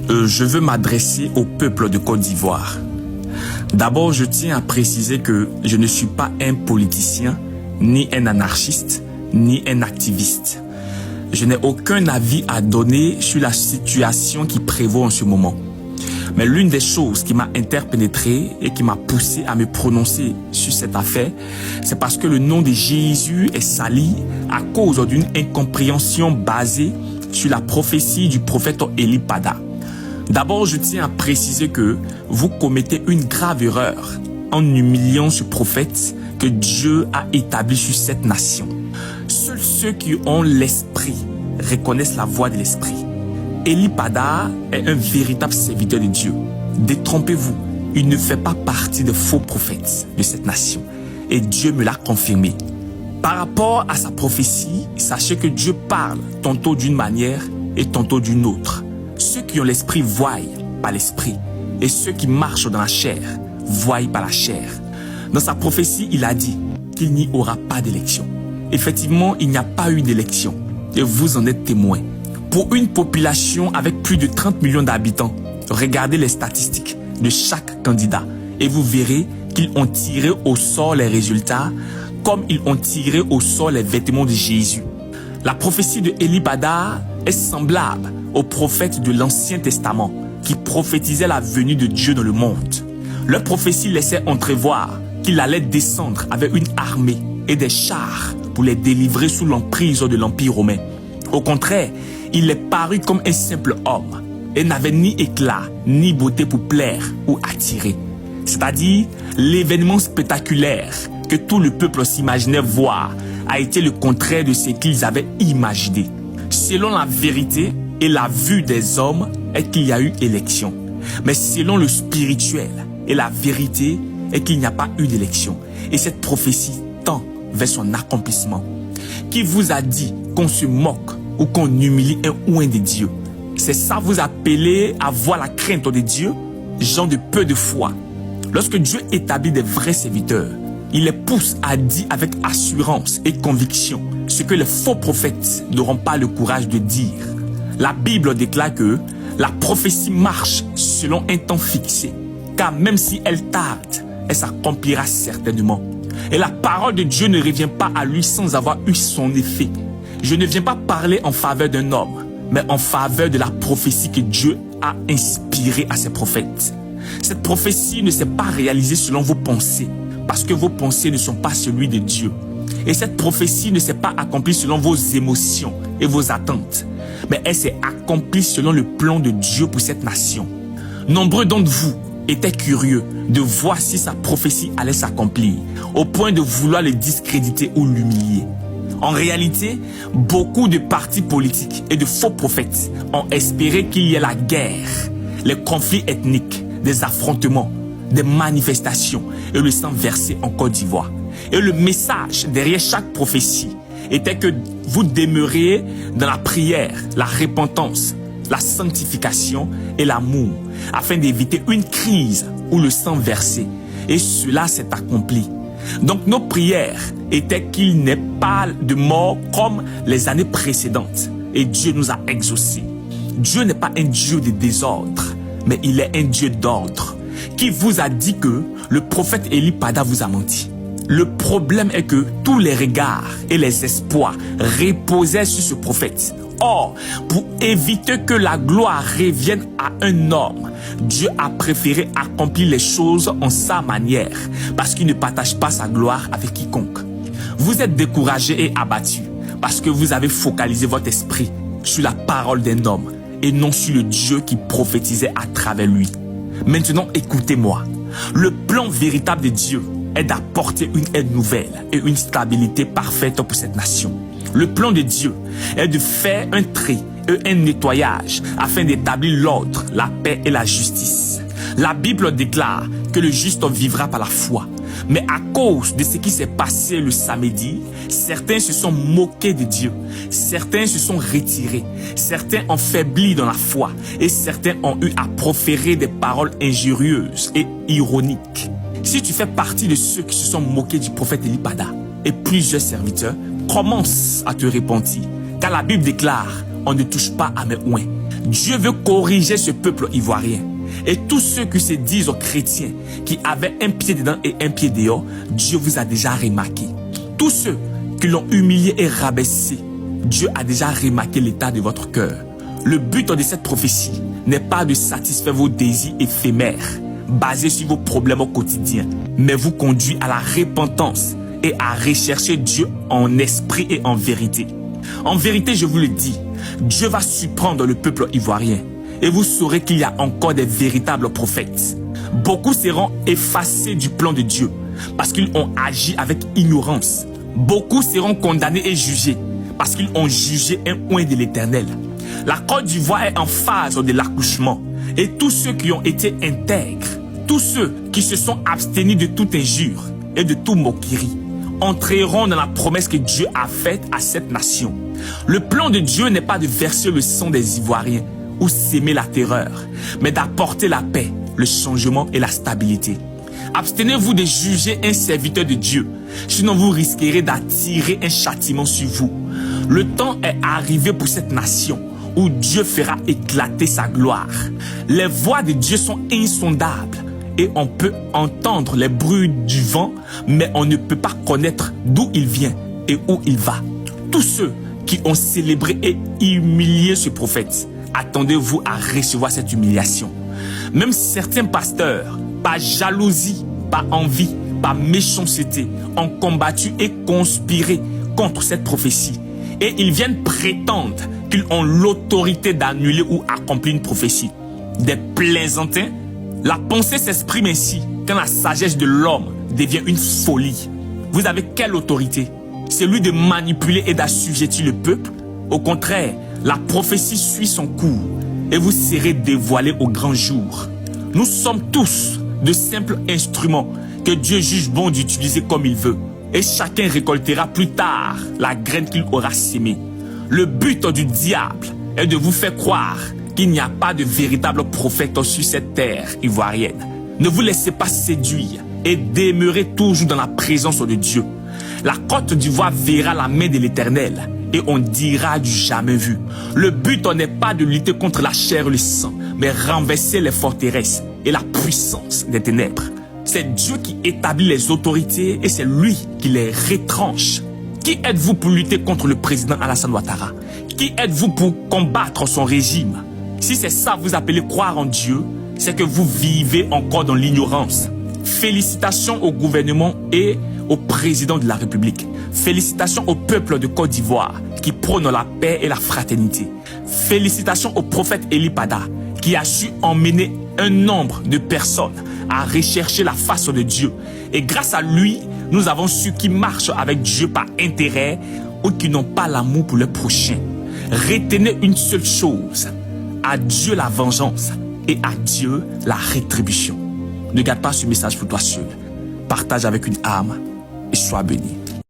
Je veux m'adresser au peuple de Côte d'Ivoire. D'abord, je tiens à préciser que je ne suis pas un politicien, ni un anarchiste, ni un activiste. Je n'ai aucun avis à donner sur la situation qui prévaut en ce moment. Mais l'une des choses qui m'a interpénétré et qui m'a poussé à me prononcer sur cette affaire, c'est parce que le nom de Jésus est sali à cause d'une incompréhension basée sur la prophétie du prophète Eli Pada. D'abord, je tiens à préciser que vous commettez une grave erreur en humiliant ce prophète que Dieu a établi sur cette nation. Seuls ceux qui ont l'esprit reconnaissent la voix de l'esprit. Eli Pada est un véritable serviteur de Dieu. Détrompez-vous, il ne fait pas partie des faux prophètes de cette nation. Et Dieu me l'a confirmé. Par rapport à sa prophétie, sachez que Dieu parle tantôt d'une manière et tantôt d'une autre. Ceux qui ont l'esprit voient par l'esprit, et ceux qui marchent dans la chair voient par la chair. Dans sa prophétie, il a dit qu'il n'y aura pas d'élection. Effectivement, il n'y a pas eu d'élection, et vous en êtes témoins. Pour une population avec plus de 30 millions d'habitants, regardez les statistiques de chaque candidat, et vous verrez qu'ils ont tiré au sort les résultats, comme ils ont tiré au sort les vêtements de Jésus. La prophétie de Eli Pada est semblable aux prophètes de l'Ancien Testament qui prophétisaient la venue de Dieu dans le monde. Leur prophétie laissait entrevoir qu'il allait descendre avec une armée et des chars pour les délivrer sous l'emprise de l'Empire romain. Au contraire, il est paru comme un simple homme et n'avait ni éclat ni beauté pour plaire ou attirer. C'est-à-dire, l'événement spectaculaire que tout le peuple s'imaginait voir a été le contraire de ce qu'ils avaient imaginé. Selon la vérité et la vue des hommes est qu'il y a eu élection. Mais selon le spirituel et la vérité est qu'il n'y a pas eu d'élection. Et cette prophétie tend vers son accomplissement. Qui vous a dit qu'on se moque ou qu'on humilie un oint de Dieu? C'est ça vous appeler à voir la crainte de Dieu? Gens de peu de foi. Lorsque Dieu établit des vrais serviteurs, il les pousse à dire avec assurance et conviction ce que les faux prophètes n'auront pas le courage de dire. La Bible déclare que la prophétie marche selon un temps fixé, car même si elle tarde, elle s'accomplira certainement. Et la parole de Dieu ne revient pas à lui sans avoir eu son effet. Je ne viens pas parler en faveur d'un homme, mais en faveur de la prophétie que Dieu a inspirée à ses prophètes. Cette prophétie ne s'est pas réalisée selon vos pensées, parce que vos pensées ne sont pas celui de Dieu. Et cette prophétie ne s'est pas accomplie selon vos émotions et vos attentes, mais elle s'est accomplie selon le plan de Dieu pour cette nation. Nombreux d'entre vous étaient curieux de voir si sa prophétie allait s'accomplir, au point de vouloir le discréditer ou l'humilier. En réalité, beaucoup de partis politiques et de faux prophètes ont espéré qu'il y ait la guerre, les conflits ethniques, des affrontements, des manifestations et le sang versé en Côte d'Ivoire. Et le message derrière chaque prophétie était que vous demeuriez dans la prière, la repentance, la sanctification et l'amour, afin d'éviter une crise ou le sang versé. Et cela s'est accompli. Donc nos prières étaient qu'il n'ait pas de mort comme les années précédentes. Et Dieu nous a exaucés. Dieu n'est pas un Dieu de désordre, mais il est un Dieu d'ordre. Qui vous a dit que le prophète Eli Pada vous a menti? Le problème est que tous les regards et les espoirs reposaient sur ce prophète. Or, pour éviter que la gloire revienne à un homme, Dieu a préféré accomplir les choses en sa manière, parce qu'il ne partage pas sa gloire avec quiconque. Vous êtes découragés et abattus, parce que vous avez focalisé votre esprit sur la parole d'un homme, et non sur le Dieu qui prophétisait à travers lui. Maintenant, écoutez-moi. Le plan véritable de Dieu est d'apporter une aide nouvelle et une stabilité parfaite pour cette nation. Le plan de Dieu est de faire un tri et un nettoyage afin d'établir l'ordre, la paix et la justice. La Bible déclare que le juste vivra par la foi. Mais à cause de ce qui s'est passé le samedi, certains se sont moqués de Dieu, certains se sont retirés, certains ont faibli dans la foi et certains ont eu à proférer des paroles injurieuses et ironiques. Si tu fais partie de ceux qui se sont moqués du prophète Eli Pada et plusieurs serviteurs, commence à te repentir, car la Bible déclare: on ne touche pas à mes oins. Dieu veut corriger ce peuple ivoirien. Et tous ceux qui se disent chrétiens, qui avaient un pied dedans et un pied dehors, Dieu vous a déjà remarqué. Tous ceux qui l'ont humilié et rabaissé, Dieu a déjà remarqué l'état de votre cœur. Le but de cette prophétie n'est pas de satisfaire vos désirs éphémères, basés sur vos problèmes au quotidien, mais vous conduit à la repentance et à rechercher Dieu en esprit et en vérité. En vérité, je vous le dis, Dieu va surprendre le peuple ivoirien et vous saurez qu'il y a encore des véritables prophètes. Beaucoup seront effacés du plan de Dieu parce qu'ils ont agi avec ignorance. Beaucoup seront condamnés et jugés parce qu'ils ont jugé un oint de l'Éternel. La Côte d'Ivoire est en phase de l'accouchement et tous ceux qui ont été intègres, tous ceux qui se sont abstenus de toute injure et de toute moquerie, entreront dans la promesse que Dieu a faite à cette nation. Le plan de Dieu n'est pas de verser le sang des Ivoiriens ou s'aimer la terreur, mais d'apporter la paix, le changement et la stabilité. Abstenez-vous de juger un serviteur de Dieu, sinon vous risquerez d'attirer un châtiment sur vous. Le temps est arrivé pour cette nation où Dieu fera éclater sa gloire. Les voix de Dieu sont insondables et on peut entendre les bruits du vent, mais on ne peut pas connaître d'où il vient et où il va. Tous ceux qui ont célébré et humilié ce prophète, attendez-vous à recevoir cette humiliation. Même certains pasteurs, par jalousie, par envie, par méchanceté, ont combattu et conspiré contre cette prophétie. Et ils viennent prétendre qu'ils ont l'autorité d'annuler ou accomplir une prophétie. Des plaisantins. La pensée s'exprime ainsi quand la sagesse de l'homme devient une folie. Vous avez quelle autorité? Celui de manipuler et d'assujettir le peuple? Au contraire, la prophétie suit son cours et vous serez dévoilés au grand jour. Nous sommes tous de simples instruments que Dieu juge bon d'utiliser comme il veut. Et chacun récoltera plus tard la graine qu'il aura sémée. Le but du diable est de vous faire croire qu'il n'y a pas de véritable prophète sur cette terre ivoirienne. Ne vous laissez pas séduire et demeurez toujours dans la présence de Dieu. La Côte d'Ivoire verra la main de l'Éternel et on dira du jamais vu. Le but n'est pas de lutter contre la chair et le sang, mais renverser les forteresses et la puissance des ténèbres. C'est Dieu qui établit les autorités et c'est lui qui les retranche. Qui êtes-vous pour lutter contre le président Alassane Ouattara? Qui êtes-vous pour combattre son régime? Si c'est ça vous appelez croire en Dieu, c'est que vous vivez encore dans l'ignorance. Félicitations au gouvernement et au président de la République. Félicitations au peuple de Côte d'Ivoire qui prône la paix et la fraternité. Félicitations au prophète Eli Pada qui a su emmener un nombre de personnes à rechercher la face de Dieu. Et grâce à lui, nous avons su qui marchent avec Dieu par intérêt ou qui n'ont pas l'amour pour le prochain. Retenez une seule chose. À Dieu la vengeance et à Dieu la rétribution. Ne garde pas ce message pour toi seul. Partage avec une âme et sois béni.